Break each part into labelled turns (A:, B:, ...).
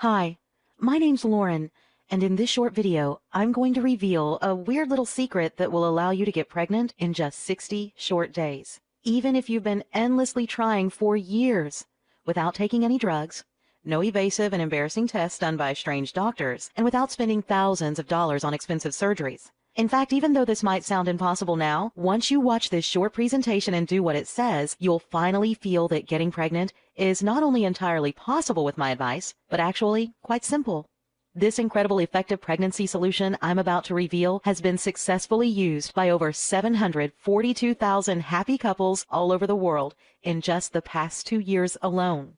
A: Hi, my name's Lauren, and in this short video, I'm going to reveal a weird little secret that will allow you to get pregnant in just 60 short days, even if you've been endlessly trying for years without taking any drugs, no evasive and embarrassing tests done by strange doctors, and without spending thousands of dollars on expensive surgeries. In fact, even though this might sound impossible now, once you watch this short presentation and do what it says, you'll finally feel that getting pregnant is not only entirely possible with my advice, but actually quite simple. This incredibly effective pregnancy solution I'm about to reveal has been successfully used by over 742,000 happy couples all over the world in just the past 2 years alone.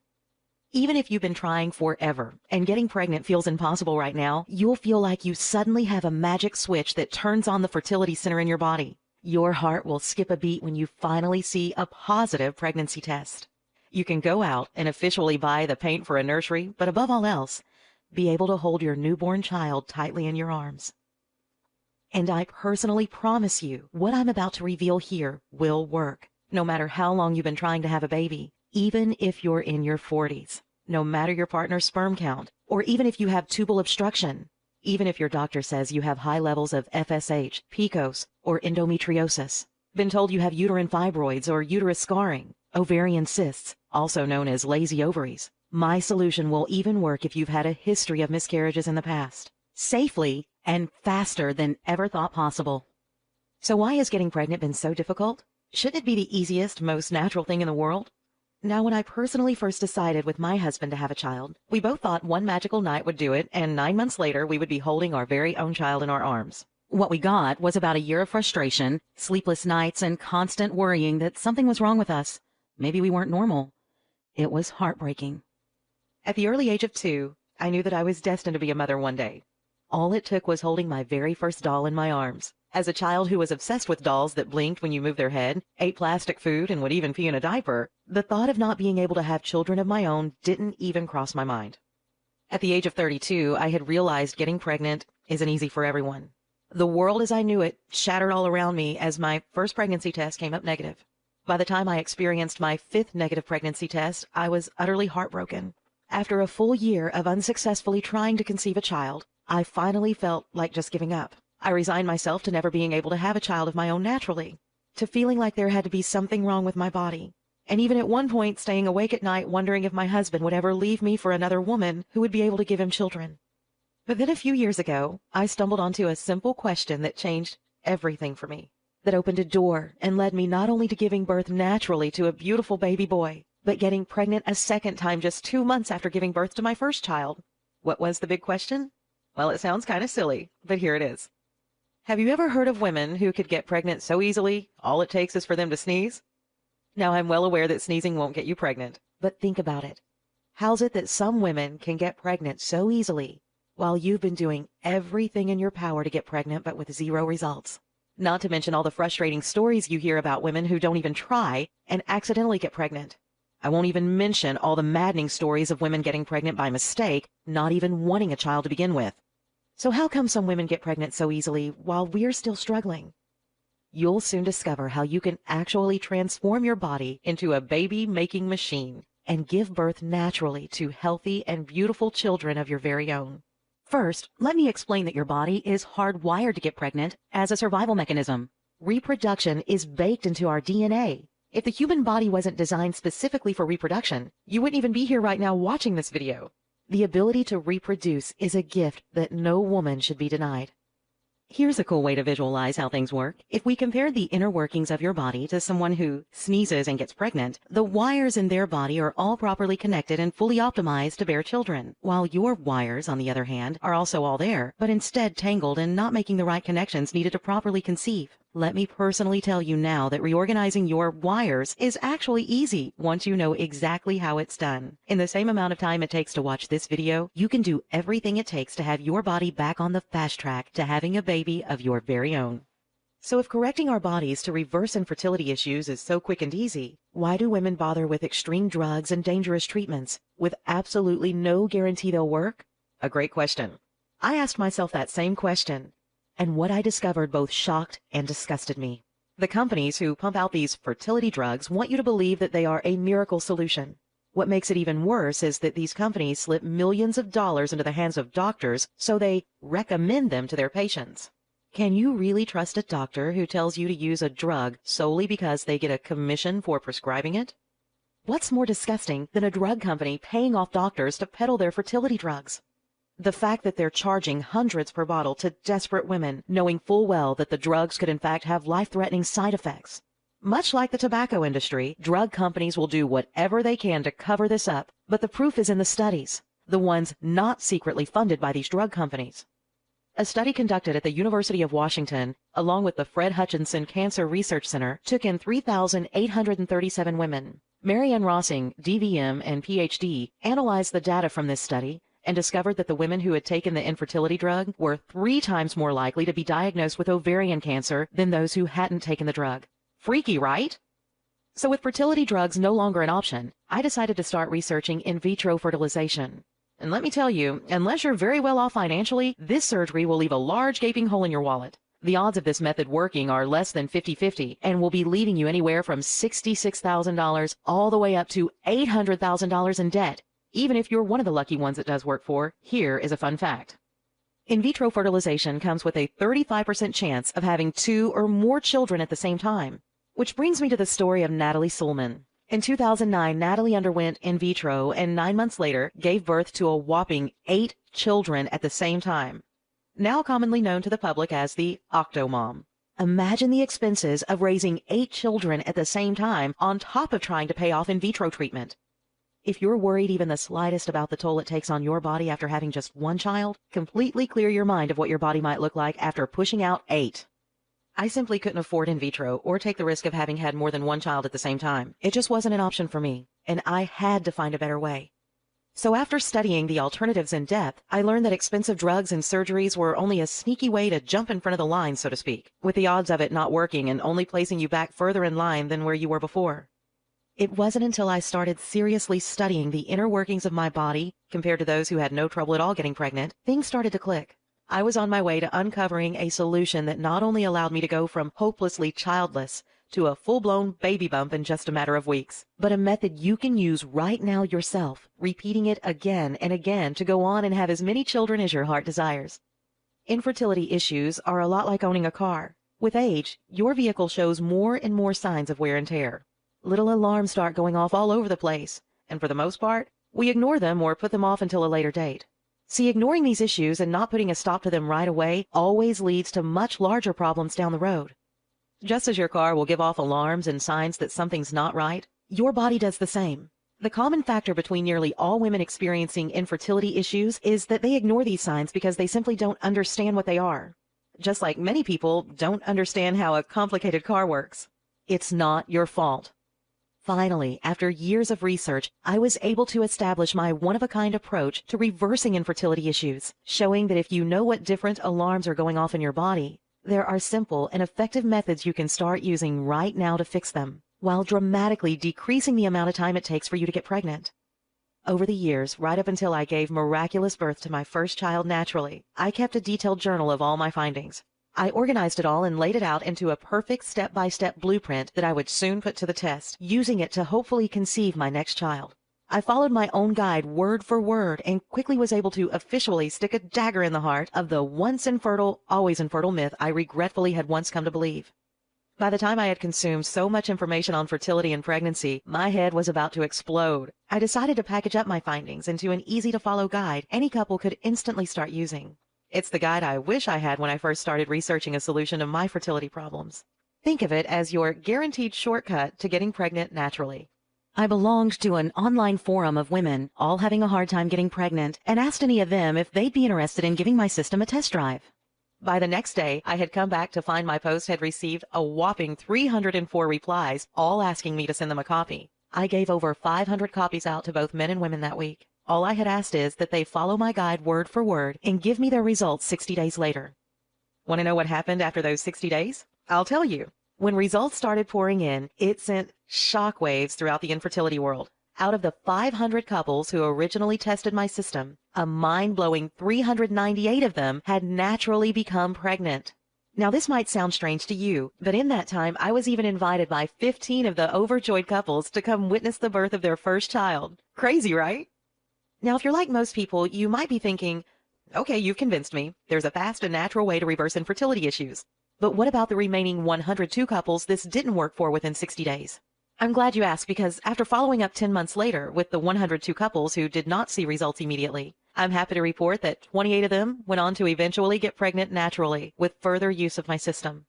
A: Even if you've been trying forever and getting pregnant feels impossible right now, you'll feel like you suddenly have a magic switch that turns on the fertility center in your body. Your heart will skip a beat when you finally see a positive pregnancy test. You can go out and officially buy the paint for a nursery, but above all else, be able to hold your newborn child tightly in your arms. And I personally promise you, what I'm about to reveal here will work, no matter how long you've been trying to have a baby. Even if you're in your 40s, no matter your partner's sperm count, or even if you have tubal obstruction, even if your doctor says you have high levels of FSH, PCOS, or endometriosis, been told you have uterine fibroids or uterus scarring, ovarian cysts, also known as lazy ovaries, my solution will even work if you've had a history of miscarriages in the past, safely and faster than ever thought possible. So why has getting pregnant been so difficult? Shouldn't it be the easiest, most natural thing in the world? Now, when I personally first decided with my husband to have a child, we both thought one magical night would do it, and 9 months later, we would be holding our very own child in our arms. What we got was about a year of frustration, sleepless nights, and constant worrying that something was wrong with us. Maybe we weren't normal. It was heartbreaking. At the early age of 2, I knew that I was destined to be a mother one day. All it took was holding my very first doll in my arms. As a child who was obsessed with dolls that blinked when you moved their head, ate plastic food, and would even pee in a diaper, the thought of not being able to have children of my own didn't even cross my mind. At the age of 32, I had realized getting pregnant isn't easy for everyone. The world as I knew it shattered all around me as my first pregnancy test came up negative. By the time I experienced my 5th negative pregnancy test, I was utterly heartbroken. After a full year of unsuccessfully trying to conceive a child, I finally felt like just giving up. I resigned myself to never being able to have a child of my own naturally, to feeling like there had to be something wrong with my body, and even at one point staying awake at night wondering if my husband would ever leave me for another woman who would be able to give him children. But then a few years ago, I stumbled onto a simple question that changed everything for me, that opened a door and led me not only to giving birth naturally to a beautiful baby boy, but getting pregnant a second time just 2 months after giving birth to my first child. What was the big question? Well, it sounds kind of silly, but here it is. Have you ever heard of women who could get pregnant so easily, all it takes is for them to sneeze? Now, I'm well aware that sneezing won't get you pregnant, but think about it. How's it that some women can get pregnant so easily, while you've been doing everything in your power to get pregnant but with 0 results? Not to mention all the frustrating stories you hear about women who don't even try and accidentally get pregnant. I won't even mention all the maddening stories of women getting pregnant by mistake, not even wanting a child to begin with. So how come some women get pregnant so easily while we're still struggling? You'll soon discover how you can actually transform your body into a baby-making machine and give birth naturally to healthy and beautiful children of your very own. First, let me explain that your body is hardwired to get pregnant as a survival mechanism. Reproduction is baked into our DNA. If the human body wasn't designed specifically for reproduction, you wouldn't even be here right now watching this video. The ability to reproduce is a gift that no woman should be denied. Here's a cool way to visualize how things work. If we compare the inner workings of your body to someone who sneezes and gets pregnant, the wires in their body are all properly connected and fully optimized to bear children, while your wires, on the other hand, are also all there, but instead tangled and not making the right connections needed to properly conceive. Let me personally tell you now that reorganizing your wires is actually easy once you know exactly how it's done. In the same amount of time it takes to watch this video, you can do everything it takes to have your body back on the fast track to having a baby of your very own. So if correcting our bodies to reverse infertility issues is so quick and easy, why do women bother with extreme drugs and dangerous treatments with absolutely no guarantee they'll work? A great question. I asked myself that same question. And what I discovered both shocked and disgusted me. The companies who pump out these fertility drugs want you to believe that they are a miracle solution. What makes it even worse is that these companies slip millions of dollars into the hands of doctors so they recommend them to their patients. Can you really trust a doctor who tells you to use a drug solely because they get a commission for prescribing it? What's more disgusting than a drug company paying off doctors to peddle their fertility drugs? The fact that they're charging hundreds per bottle to desperate women, knowing full well that the drugs could in fact have life-threatening side effects. Much like the tobacco industry, drug companies will do whatever they can to cover this up, but the proof is in the studies, the ones not secretly funded by these drug companies. A study conducted at the University of Washington, along with the Fred Hutchinson Cancer Research Center, took in 3,837 women. Marianne Rossing, DVM and PhD, analyzed the data from this study and discovered that the women who had taken the infertility drug were 3 times more likely to be diagnosed with ovarian cancer than those who hadn't taken the drug. Freaky, right? So with fertility drugs no longer an option, I decided to start researching in vitro fertilization. And let me tell you, unless you're very well off financially, this surgery will leave a large gaping hole in your wallet. The odds of this method working are less than 50-50 and will be leaving you anywhere from $66,000 all the way up to $800,000 in debt. Even if you're one of the lucky ones it does work for, here is a fun fact. In vitro fertilization comes with a 35% chance of having 2 or more children at the same time. Which brings me to the story of Natalie Sullman. In 2009, Natalie underwent in vitro and 9 months later gave birth to a whopping 8 children at the same time. Now commonly known to the public as the Octomom. Imagine the expenses of raising 8 children at the same time on top of trying to pay off in vitro treatment. If you're worried even the slightest about the toll it takes on your body after having just 1 child, completely clear your mind of what your body might look like after pushing out 8. I simply couldn't afford in vitro or take the risk of having had more than 1 child at the same time. It just wasn't an option for me, and I had to find a better way. So after studying the alternatives in depth, I learned that expensive drugs and surgeries were only a sneaky way to jump in front of the line, so to speak, with the odds of it not working and only placing you back further in line than where you were before. It wasn't until I started seriously studying the inner workings of my body, compared to those who had no trouble at all getting pregnant, things started to click. I was on my way to uncovering a solution that not only allowed me to go from hopelessly childless to a full-blown baby bump in just a matter of weeks, but a method you can use right now yourself, repeating it again and again to go on and have as many children as your heart desires. Infertility issues are a lot like owning a car. With age, your vehicle shows more and more signs of wear and tear. Little alarms start going off all over the place, and for the most part, we ignore them or put them off until a later date. See, ignoring these issues and not putting a stop to them right away always leads to much larger problems down the road. Just as your car will give off alarms and signs that something's not right, your body does the same. The common factor between nearly all women experiencing infertility issues is that they ignore these signs because they simply don't understand what they are. Just like many people don't understand how a complicated car works. It's not your fault. Finally, after years of research, I was able to establish my one-of-a-kind approach to reversing infertility issues, showing that if you know what different alarms are going off in your body, there are simple and effective methods you can start using right now to fix them, while dramatically decreasing the amount of time it takes for you to get pregnant. Over the years, right up until I gave miraculous birth to my first child naturally, I kept a detailed journal of all my findings. I organized it all and laid it out into a perfect step-by-step blueprint that I would soon put to the test, using it to hopefully conceive my next child. I followed my own guide word for word and quickly was able to officially stick a dagger in the heart of the once infertile, always infertile myth I regretfully had once come to believe. By the time I had consumed so much information on fertility and pregnancy, my head was about to explode. I decided to package up my findings into an easy-to-follow guide any couple could instantly start using. It's the guide I wish I had when I first started researching a solution to my fertility problems. Think of it as your guaranteed shortcut to getting pregnant naturally. I belonged to an online forum of women, all having a hard time getting pregnant, and asked any of them if they'd be interested in giving my system a test drive. By the next day, I had come back to find my post had received a whopping 304 replies, all asking me to send them a copy. I gave over 500 copies out to both men and women that week. All I had asked is that they follow my guide word for word and give me their results 60 days later. Want to know what happened after those 60 days? I'll tell you. When results started pouring in, it sent shockwaves throughout the infertility world. Out of the 500 couples who originally tested my system, a mind-blowing 398 of them had naturally become pregnant. Now, this might sound strange to you, but in that time, I was even invited by 15 of the overjoyed couples to come witness the birth of their first child. Crazy, right? Now, if you're like most people, you might be thinking, okay, you've convinced me. There's a fast and natural way to reverse infertility issues. But what about the remaining 102 couples this didn't work for within 60 days? I'm glad you asked, because after following up 10 months later with the 102 couples who did not see results immediately, I'm happy to report that 28 of them went on to eventually get pregnant naturally with further use of my system.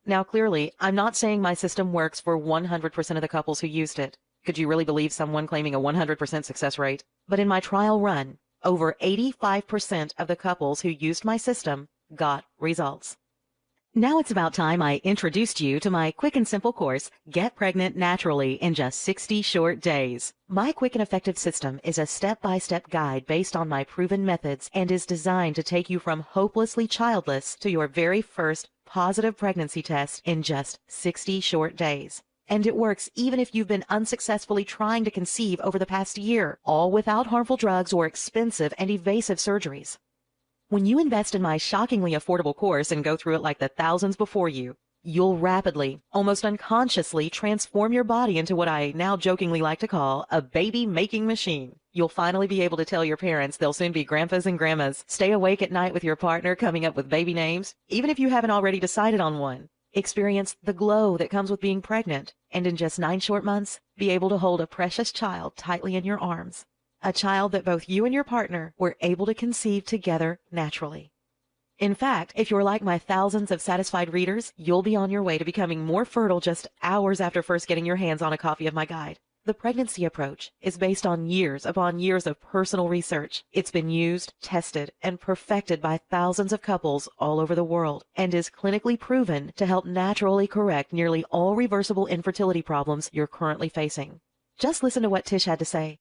A: Now, clearly, I'm not saying my system works for 100% of the couples who used it. Could you really believe someone claiming a 100% success rate? But in my trial run, over 85% of the couples who used my system got results. Now it's about time I introduced you to my quick and simple course, Get Pregnant Naturally in Just 60 Short Days. My quick and effective system is a step-by-step guide based on my proven methods and is designed to take you from hopelessly childless to your very first positive pregnancy test in just 60 short days. And it works even if you've been unsuccessfully trying to conceive over the past year, all without harmful drugs or expensive and evasive surgeries. When you invest in my shockingly affordable course and go through it like the thousands before you, you'll rapidly, almost unconsciously, transform your body into what I now jokingly like to call a baby-making machine. You'll finally be able to tell your parents they'll soon be grandpas and grandmas, stay awake at night with your partner coming up with baby names, even if you haven't already decided on one. Experience the glow that comes with being pregnant, and in just 9 short months, be able to hold a precious child tightly in your arms. A child that both you and your partner were able to conceive together naturally. In fact, if you're like my thousands of satisfied readers, you'll be on your way to becoming more fertile just hours after first getting your hands on a copy of my guide. The pregnancy approach is based on years upon years of personal research. It's been used, tested, and perfected by thousands of couples all over the world, and is clinically proven to help naturally correct nearly all reversible infertility problems you're currently facing. Just listen to what Tish had to say.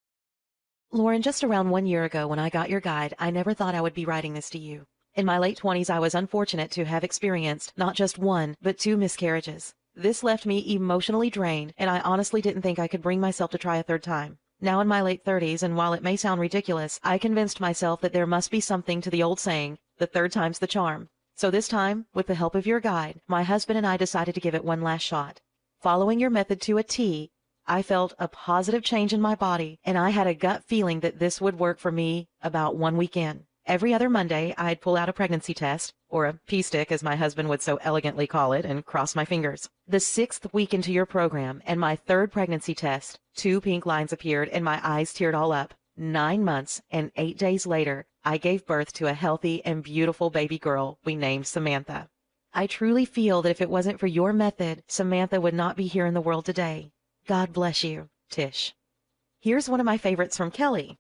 A: Lauren, just around 1 year ago when I got your guide, I never thought I would be writing this to you. In my late 20s, I was unfortunate to have experienced not just 1, but 2 miscarriages. This left me emotionally drained, and I honestly didn't think I could bring myself to try a 3rd time. Now in my late 30s, and while it may sound ridiculous, I convinced myself that there must be something to the old saying, the 3rd time's the charm. So this time, with the help of your guide, my husband and I decided to give it one last shot. Following your method to a T, I felt a positive change in my body, and I had a gut feeling that this would work for me about 1 week in. Every other Monday, I'd pull out a pregnancy test, or a P-stick as my husband would so elegantly call it, and cross my fingers. The 6th week into your program, and my 3rd pregnancy test, 2 pink lines appeared and my eyes teared all up. 9 months and 8 days later, I gave birth to a healthy and beautiful baby girl we named Samantha. I truly feel that if it wasn't for your method, Samantha would not be here in the world today. God bless you, Tish. Here's one of my favorites from Kelly.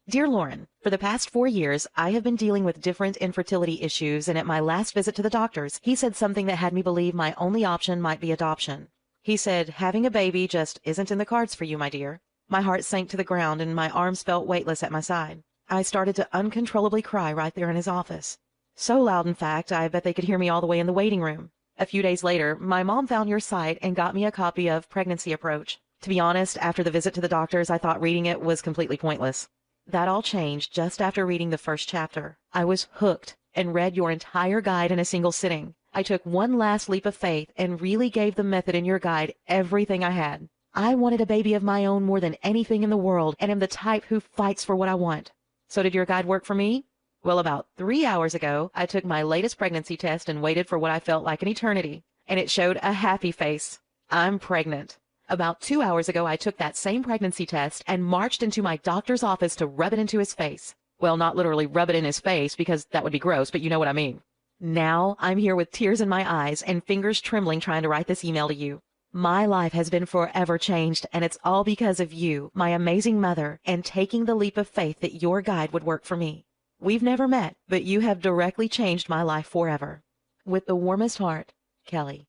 A: Dear Lauren, for the past 4 years, I have been dealing with different infertility issues, and at my last visit to the doctors, he said something that had me believe my only option might be adoption. He said, having a baby just isn't in the cards for you, my dear. My heart sank to the ground, and my arms felt weightless at my side. I started to uncontrollably cry right there in his office. So loud, in fact, I bet they could hear me all the way in the waiting room. A few days later, my mom found your site and got me a copy of Pregnancy Approach. To be honest, after the visit to the doctors, I thought reading it was completely pointless. That all changed just after reading the first chapter. I was hooked and read your entire guide in a single sitting. I took one last leap of faith and really gave the method in your guide everything I had. I wanted a baby of my own more than anything in the world, and am the type who fights for what I want. So did your guide work for me? Well, about 3 hours ago, I took my latest pregnancy test and waited for what I felt like an eternity, and it showed a happy face. I'm pregnant. About 2 hours ago, I took that same pregnancy test and marched into my doctor's office to rub it into his face. Well, not literally rub it in his face, because that would be gross, but you know what I mean. Now, I'm here with tears in my eyes and fingers trembling trying to write this email to you. My life has been forever changed, and it's all because of you, my amazing mother, and taking the leap of faith that your guide would work for me. We've never met, but you have directly changed my life forever. With the warmest heart, Kelly.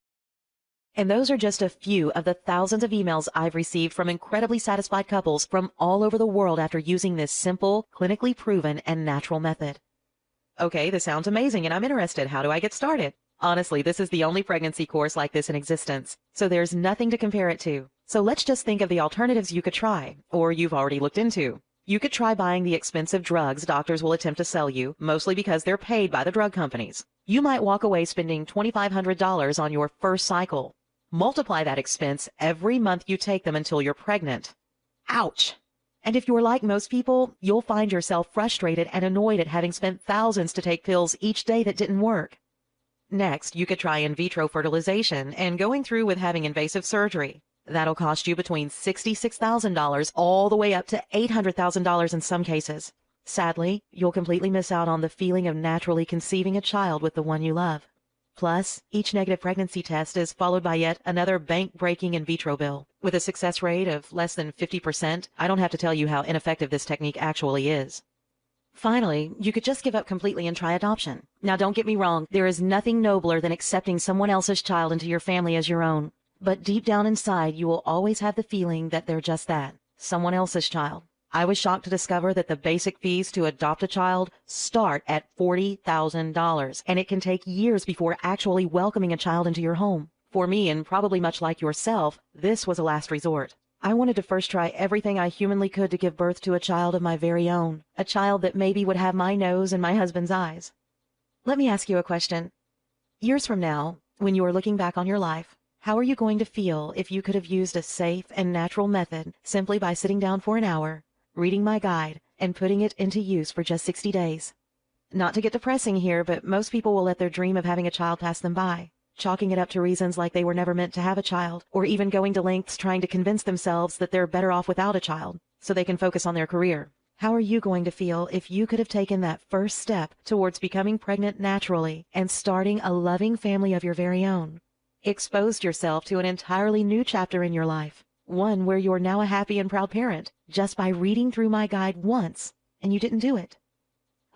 A: And those are just a few of the thousands of emails I've received from incredibly satisfied couples from all over the world after using this simple, clinically proven, and natural method. Okay, this sounds amazing, and I'm interested. How do I get started? Honestly, this is the only pregnancy course like this in existence, so there's nothing to compare it to. So let's just think of the alternatives you could try, or you've already looked into. You could try buying the expensive drugs doctors will attempt to sell you, mostly because they're paid by the drug companies. You might walk away spending $2,500 on your first cycle. Multiply that expense every month you take them until you're pregnant. Ouch! And if you're like most people, you'll find yourself frustrated and annoyed at having spent thousands to take pills each day that didn't work. Next, you could try in vitro fertilization and going through with having invasive surgery. That'll cost you between $66,000 all the way up to $800,000 in some cases. Sadly, you'll completely miss out on the feeling of naturally conceiving a child with the one you love. Plus, each negative pregnancy test is followed by yet another bank-breaking in vitro bill. With a success rate of less than 50%, I don't have to tell you how ineffective this technique actually is. Finally, you could just give up completely and try adoption. Now, don't get me wrong, there is nothing nobler than accepting someone else's child into your family as your own. But deep down inside, you will always have the feeling that they're just that, someone else's child. I was shocked to discover that the basic fees to adopt a child start at $40,000, and it can take years before actually welcoming a child into your home. For me, and probably much like yourself, this was a last resort. I wanted to first try everything I humanly could to give birth to a child of my very own, a child that maybe would have my nose and my husband's eyes. Let me ask you a question. Years from now, when you are looking back on your life, how are you going to feel if you could have used a safe and natural method simply by sitting down for an hour, reading my guide, and putting it into use for just 60 days? Not to get depressing here, but most people will let their dream of having a child pass them by, chalking it up to reasons like they were never meant to have a child, or even going to lengths trying to convince themselves that they're better off without a child, so they can focus on their career. How are you going to feel if you could have taken that first step towards becoming pregnant naturally and starting a loving family of your very own? Exposed yourself to an entirely new chapter in your life, one where you're now a happy and proud parent, just by reading through my guide once, and you didn't do it.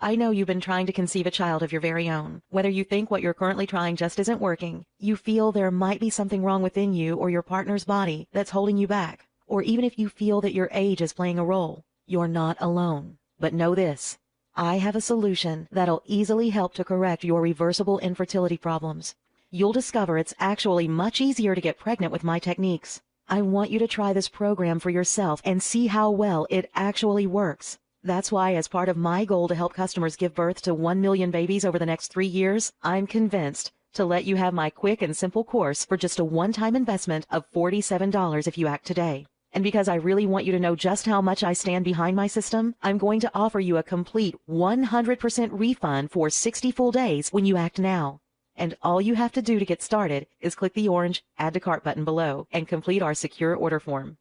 A: I know you've been trying to conceive a child of your very own. Whether you think what you're currently trying just isn't working, you feel there might be something wrong within you or your partner's body that's holding you back, or even if you feel that your age is playing a role, you're not alone. But know this, I have a solution that'll easily help to correct your reversible infertility problems. You'll discover it's actually much easier to get pregnant with my techniques. I want you to try this program for yourself and see how well it actually works. That's why, as part of my goal to help customers give birth to 1 million babies over the next 3 years, I'm convinced to let you have my quick and simple course for just a one-time investment of $47 if you act today. And because I really want you to know just how much I stand behind my system, I'm going to offer you a complete 100% refund for 60 full days when you act now. And all you have to do to get started is click the orange Add to Cart button below and complete our secure order form.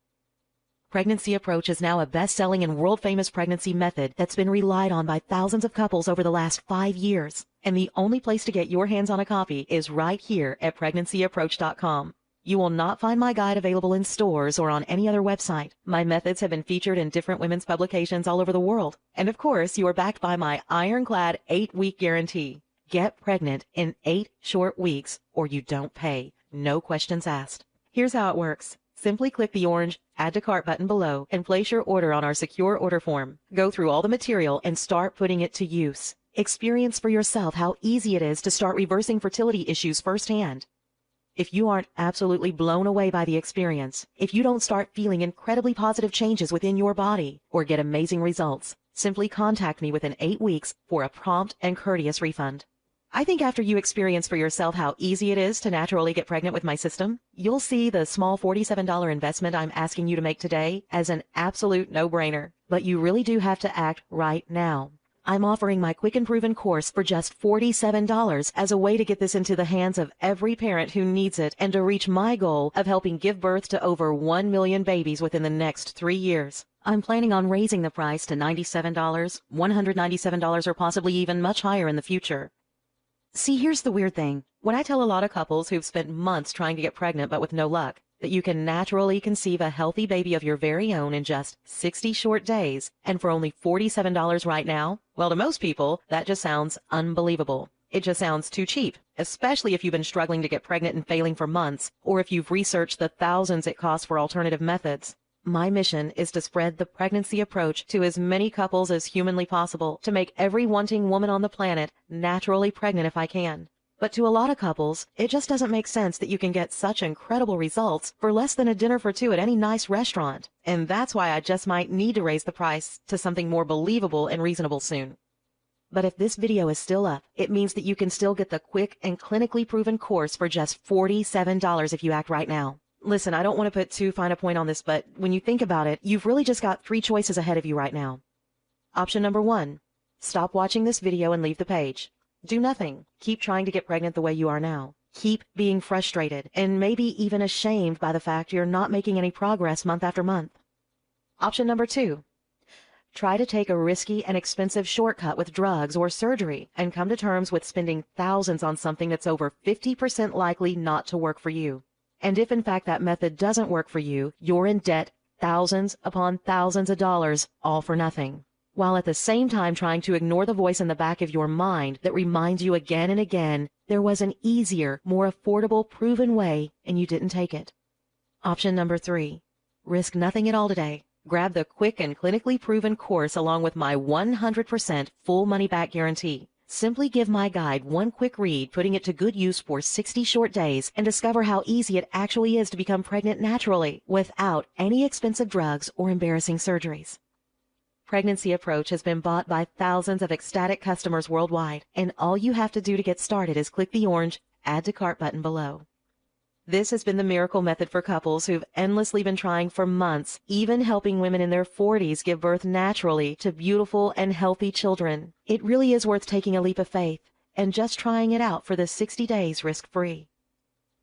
A: Pregnancy Approach is now a best-selling and world-famous pregnancy method that's been relied on by thousands of couples over the last 5 years. And the only place to get your hands on a copy is right here at pregnancyapproach.com. You will not find my guide available in stores or on any other website. My methods have been featured in different women's publications all over the world. And of course, you are backed by my ironclad 8-week guarantee. Get pregnant in 8 short weeks, or you don't pay. No questions asked. Here's how it works. Simply click the orange Add to Cart button below and place your order on our secure order form. Go through all the material and start putting it to use. Experience for yourself how easy it is to start reversing fertility issues firsthand. If you aren't absolutely blown away by the experience, if you don't start feeling incredibly positive changes within your body or get amazing results, simply contact me within 8 weeks for a prompt and courteous refund. I think after you experience for yourself how easy it is to naturally get pregnant with my system, you'll see the small $47 investment I'm asking you to make today as an absolute no-brainer. But you really do have to act right now. I'm offering my quick and proven course for just $47 as a way to get this into the hands of every parent who needs it and to reach my goal of helping give birth to over 1 million babies within the next 3 years. I'm planning on raising the price to $97, $197, or possibly even much higher in the future. See, here's the weird thing. When I tell a lot of couples who've spent months trying to get pregnant but with no luck, that you can naturally conceive a healthy baby of your very own in just 60 short days and for only $47 right now, well, to most people, that just sounds unbelievable. It just sounds too cheap, especially if you've been struggling to get pregnant and failing for months, or if you've researched the thousands it costs for alternative methods. My mission is to spread the pregnancy approach to as many couples as humanly possible, to make every wanting woman on the planet naturally pregnant if I can. But to a lot of couples, it just doesn't make sense that you can get such incredible results for less than a dinner for two at any nice restaurant. And that's why I just might need to raise the price to something more believable and reasonable soon. But if this video is still up, it means that you can still get the quick and clinically proven course for just $47 if you act right now. Listen, I don't want to put too fine a point on this, but when you think about it, you've really just got 3 choices ahead of you right now. Option number 1, stop watching this video and leave the page. Do nothing. Keep trying to get pregnant the way you are now. Keep being frustrated and maybe even ashamed by the fact you're not making any progress month after month. Option number 2, try to take a risky and expensive shortcut with drugs or surgery and come to terms with spending thousands on something that's over 50% likely not to work for you. And if in fact that method doesn't work for you, you're in debt thousands upon thousands of dollars, all for nothing, while at the same time trying to ignore the voice in the back of your mind that reminds you again and again there was an easier, more affordable, proven way and you didn't take it. Option number 3, risk nothing at all today. Grab the quick and clinically proven course along with my 100% full money-back guarantee. Simply give my guide one quick read, putting it to good use for 60 short days, and discover how easy it actually is to become pregnant naturally without any expensive drugs or embarrassing surgeries. Pregnancy Approach has been bought by thousands of ecstatic customers worldwide, and all you have to do to get started is click the orange Add to Cart button below. This has been the miracle method for couples who've endlessly been trying for months, even helping women in their 40s give birth naturally to beautiful and healthy children. It really is worth taking a leap of faith and just trying it out for the 60 days risk-free.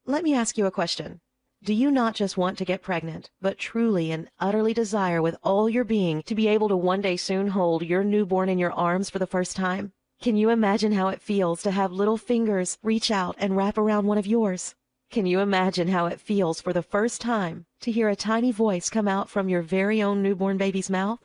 A: Let me ask you a question. Do you not just want to get pregnant, but truly and utterly desire with all your being to be able to one day soon hold your newborn in your arms for the first time? Can you imagine how it feels to have little fingers reach out and wrap around one of yours? Can you imagine how it feels for the first time to hear a tiny voice come out from your very own newborn baby's mouth?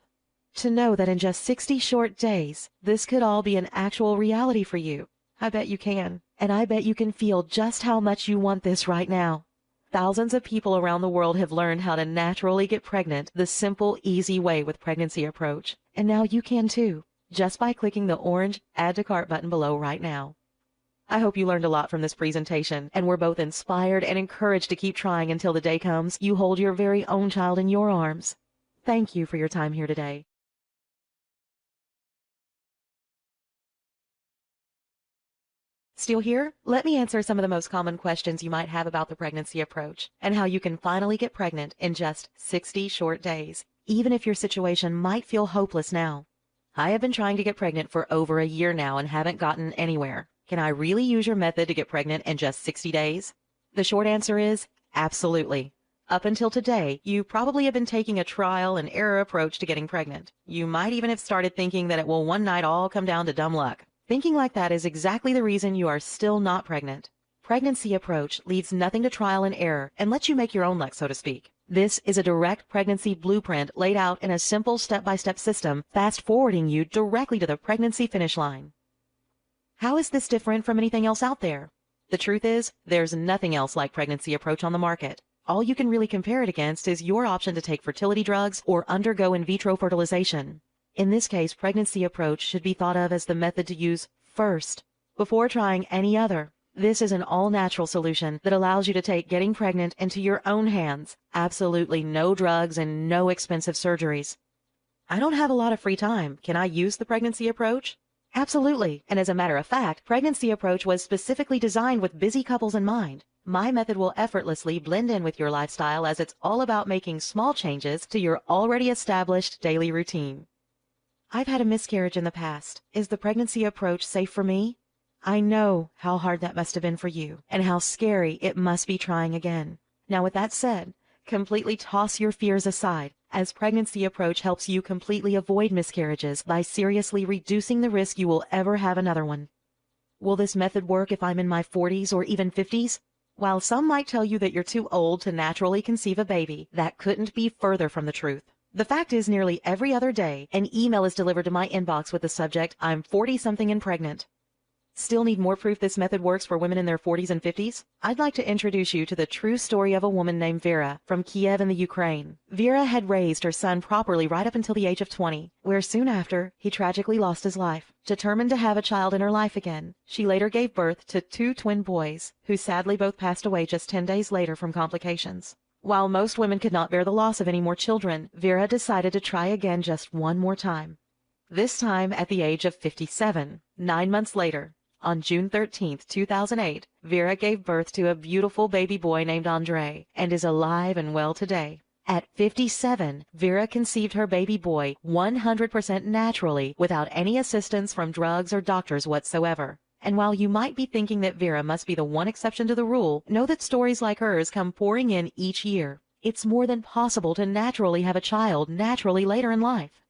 A: To know that in just 60 short days, this could all be an actual reality for you. I bet you can. And I bet you can feel just how much you want this right now. Thousands of people around the world have learned how to naturally get pregnant the simple, easy way with Pregnancy Approach. And now you can too, just by clicking the orange Add to Cart button below right now. I hope you learned a lot from this presentation and were both inspired and encouraged to keep trying until the day comes you hold your very own child in your arms. Thank you for your time here today. Still here? Let me answer some of the most common questions you might have about the Pregnancy Approach and how you can finally get pregnant in just 60 short days, even if your situation might feel hopeless now. I have been trying to get pregnant for over a year now and haven't gotten anywhere. Can I really use your method to get pregnant in just 60 days? The short answer is absolutely. Up until today, you probably have been taking a trial and error approach to getting pregnant. You might even have started thinking that it will one night all come down to dumb luck. Thinking like that is exactly the reason you are still not pregnant. Pregnancy Approach leaves nothing to trial and error and lets you make your own luck, so to speak. This is a direct pregnancy blueprint laid out in a simple step-by-step system, fast-forwarding you directly to the pregnancy finish line. How is this different from anything else out there? The truth is, there's nothing else like Pregnancy Approach on the market. All you can really compare it against is your option to take fertility drugs or undergo in vitro fertilization. In this case, Pregnancy Approach should be thought of as the method to use first, before trying any other. This is an all-natural solution that allows you to take getting pregnant into your own hands. Absolutely no drugs and no expensive surgeries. I don't have a lot of free time. Can I use the Pregnancy Approach? Absolutely. And as a matter of fact, Pregnancy Approach was specifically designed with busy couples in mind. My method will effortlessly blend in with your lifestyle as it's all about making small changes to your already established daily routine. I've had a miscarriage in the past. Is the Pregnancy Approach safe for me? I know how hard that must have been for you and how scary it must be trying again. Now, with that said, completely toss your fears aside, as Pregnancy Approach helps you completely avoid miscarriages by seriously reducing the risk you will ever have another one. Will this method work if I'm in my 40s or even 50s? While some might tell you that you're too old to naturally conceive a baby, that couldn't be further from the truth. The fact is, nearly every other day, an email is delivered to my inbox with the subject, "I'm 40-something and pregnant." Still need more proof this method works for women in their 40s and 50s? I'd like to introduce you to the true story of a woman named Vera from Kiev in the Ukraine. Vera had raised her son properly right up until the age of 20, where soon after, he tragically lost his life. Determined to have a child in her life again, she later gave birth to 2 twin boys, who sadly both passed away just 10 days later from complications. While most women could not bear the loss of any more children, Vera decided to try again just one more time. This time at the age of 57, 9 months later. On June 13, 2008, Vera gave birth to a beautiful baby boy named Andre and is alive and well today. At 57, Vera conceived her baby boy 100% naturally without any assistance from drugs or doctors whatsoever. And while you might be thinking that Vera must be the one exception to the rule, know that stories like hers come pouring in each year. It's more than possible to naturally have a child naturally later in life.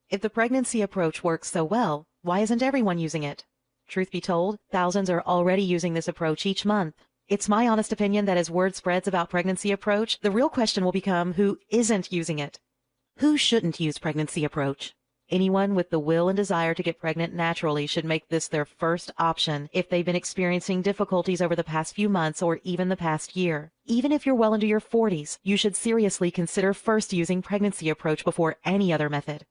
A: If the pregnancy approach works so well, why isn't everyone using it? Truth be told, thousands are already using this approach each month. It's my honest opinion that as word spreads about pregnancy approach, the real question will become who isn't using it. Who shouldn't use pregnancy approach? Anyone with the will and desire to get pregnant naturally should make this their first option if they've been experiencing difficulties over the past few months or even the past year. Even if you're well into your 40s, you should seriously consider first using pregnancy approach before any other method.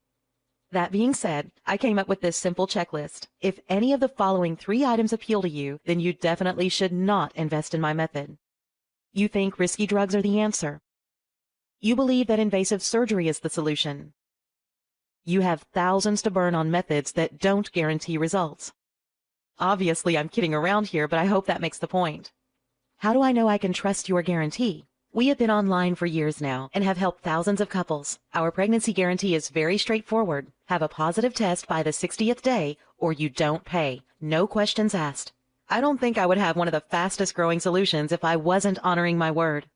A: That being said, I came up with this simple checklist. If any of the following 3 items appeal to you, then you definitely should not invest in my method. You think risky drugs are the answer. You believe that invasive surgery is the solution. You have thousands to burn on methods that don't guarantee results. Obviously, I'm kidding around here, but I hope that makes the point. How do I know I can trust your guarantee? We have been online for years now and have helped thousands of couples. Our pregnancy guarantee is very straightforward. Have a positive test by the 60th day or you don't pay. No questions asked. I don't think I would have one of the fastest growing solutions if I wasn't honoring my word.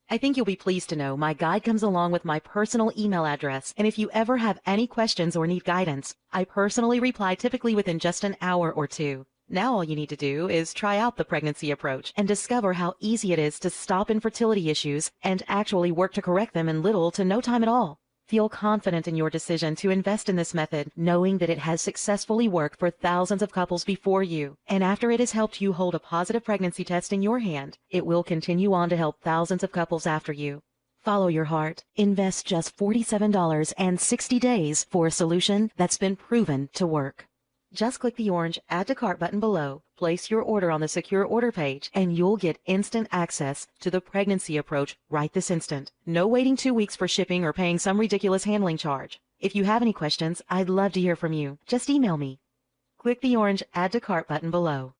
A: I think you'll be pleased to know my guide comes along with my personal email address, and if you ever have any questions or need guidance, I personally reply typically within just an hour or 2. Now all you need to do is try out the pregnancy approach and discover how easy it is to stop infertility issues and actually work to correct them in little to no time at all. Feel confident in your decision to invest in this method, knowing that it has successfully worked for thousands of couples before you. And after it has helped you hold a positive pregnancy test in your hand, it will continue on to help thousands of couples after you. Follow your heart. Invest just $47 and 60 days for a solution that's been proven to work. Just click the orange Add to Cart button below, place your order on the secure order page, and you'll get instant access to the pregnancy approach right this instant. No waiting 2 weeks for shipping or paying some ridiculous handling charge. If you have any questions, I'd love to hear from you. Just email me. Click the orange Add to Cart button below.